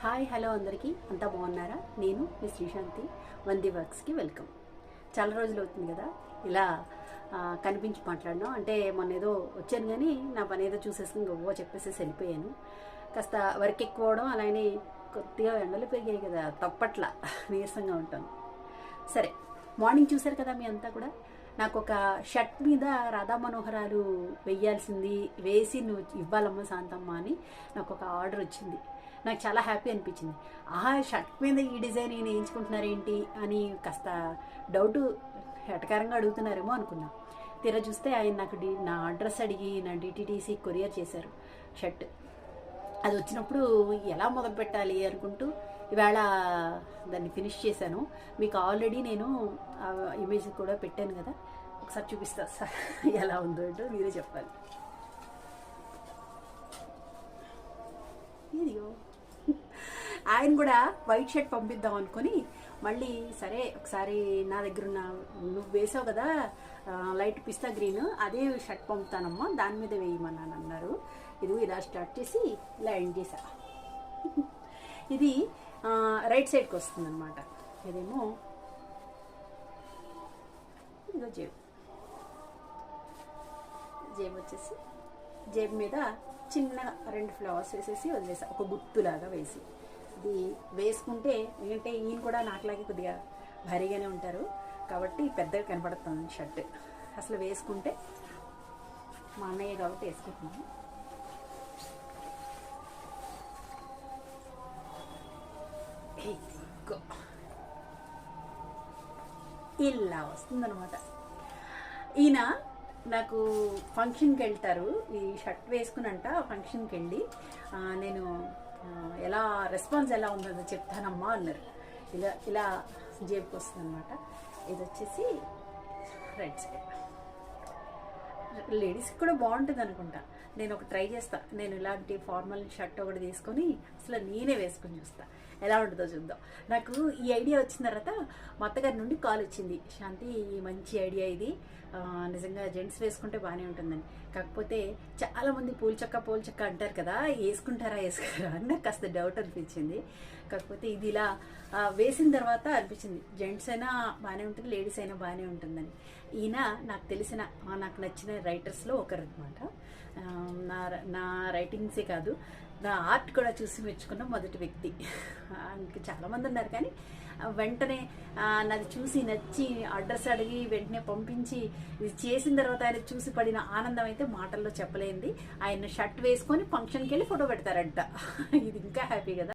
Hi hello అందరికీ అంతా బాగున్నారా? నేను మీ శ్రీశాంతి వంది వర్క్స్కి వెల్కమ్. చాలా రోజులు అవుతుంది కదా ఇలా కనిపించి మాట్లాడడం. అంటే మొన్న ఏదో వచ్చాను కానీ నా పని ఏదో చూసేసుకుని గొప్ప చెప్పేసి వెళ్ళిపోయాను. కాస్త వర్క్ ఎక్కువ అవడం, అలానే కొద్దిగా ఎండలు పెరిగాయి కదా, తప్పట్లా నీరసంగా ఉంటాను. సరే, మార్నింగ్ చూశారు కదా మీ అంతా కూడా. నాకు ఒక షర్ట్ మీద రాధా మనోహరాలు వేయాల్సింది, వేసి నువ్వు ఇవ్వాలమ్మ శాంతమ్మ అని నాకు ఒక ఆర్డర్ వచ్చింది. నాకు చాలా హ్యాపీ అనిపించింది. ఆ షర్ట్ మీద ఈ డిజైన్ ఈయన వేయించుకుంటున్నారేంటి అని కాస్త డౌట్ ఎటకారంగా అడుగుతున్నారేమో అనుకున్నా. తీరా చూస్తే ఆయన నాకు నా అడ్రస్ అడిగి నా డిటిటీసీ కొరియర్ చేశారు షర్ట్. అది వచ్చినప్పుడు ఎలా మొదలు పెట్టాలి అనుకుంటూ ఇవాళ దాన్ని ఫినిష్ చేశాను. మీకు ఆల్రెడీ నేను ఇమేజ్ కూడా పెట్టాను కదా, ఒకసారి చూపిస్తా సార్ ఎలా ఉందో ఏంటో మీరే చెప్పాలి. ఇదిగో ఆయన కూడా వైట్ షర్ట్ పంపిద్దాం అనుకుని మళ్ళీ సరే ఒకసారి నా దగ్గర ఉన్న నువ్వు వేసావు కదా లైట్ పిస్తా గ్రీన్, అదే షర్ట్ పంపుతానమ్మా, దాని మీద వేయమన్నాను అన్నారు. ఇది ఇలా స్టార్ట్ చేసి ఇలా ఎండ్ చేసా. ఇది రైట్ సైడ్కి వస్తుంది అనమాట. ఇదేమో ఇదో జేబు వచ్చేసి జేబు మీద చిన్న 2 ఫ్లవర్స్ వేసేసి వదిలేసా, ఒక గుర్తులాగా వేసి. ఇది వేసుకుంటే ఏంటంటే ఈయన కూడా నాకులాగే కొద్దిగా భారీగానే ఉంటారు కాబట్టి పెద్దగా కనపడుతుంది షర్ట్. అసలు వేసుకుంటే మా అన్నయ్య కాబట్టి వేసుకుంటున్నాను. ఇలా వస్తుందనమాట. ఈయన నాకు ఫంక్షన్కి వెళ్తారు, ఈ షర్ట్ వేసుకున్నంట ఫంక్షన్కి వెళ్ళి నేను ఎలా రెస్పాన్స్ ఎలా ఉందో చెప్తానమ్మా అన్నారు. ఇలా ఇలా జేబుకి వస్తుంది అనమాట. ఇది వచ్చేసి రైట్ సైడ్. లేడీస్కి కూడా బాగుంటుంది అనుకుంటా. నేను ఒక ట్రై చేస్తా. నేను ఇలాంటి ఫార్మల్ షర్ట్ ఒకటి తీసుకొని అసలు నేనే వేసుకొని చూస్తా ఎలా ఉంటుందో చూద్దాం. నాకు ఈ ఐడియా వచ్చిన తర్వాత మా అత్తగారి నుండి కాల్ వచ్చింది, శాంతి మంచి ఐడియా ఇది, నిజంగా జెంట్స్ వేసుకుంటే బాగానే ఉంటుందని. కాకపోతే చాలామంది పూలచక్క అంటారు కదా, వేసుకుంటారా అని నాకు కాస్త డౌట్ అనిపించింది. కాకపోతే ఇది ఇలా వేసిన తర్వాత అనిపించింది జెంట్స్ అయినా బాగానే ఉంటుంది, లేడీస్ అయినా బాగానే ఉంటుందని. ఈయన నాకు నచ్చిన రైటర్స్లో ఒకరు అనమాట. నా రైటింగ్సే కాదు, నా ఆర్ట్ కూడా చూసి మెచ్చుకున్న మొదటి వ్యక్తి. ఇంకా చాలామంది ఉన్నారు కానీ వెంటనే నాది చూసి నచ్చి అడ్రస్ అడిగి వెంటనే పంపించి ఇది చేసిన తర్వాత ఆయన చూసి పడిన ఆనందం అయితే మాటల్లో చెప్పలేంది. ఆయన షర్ట్ వేసుకొని ఫంక్షన్కి వెళ్ళి ఫోటో పెడతారంట. ఇది ఇంకా హ్యాపీ కదా.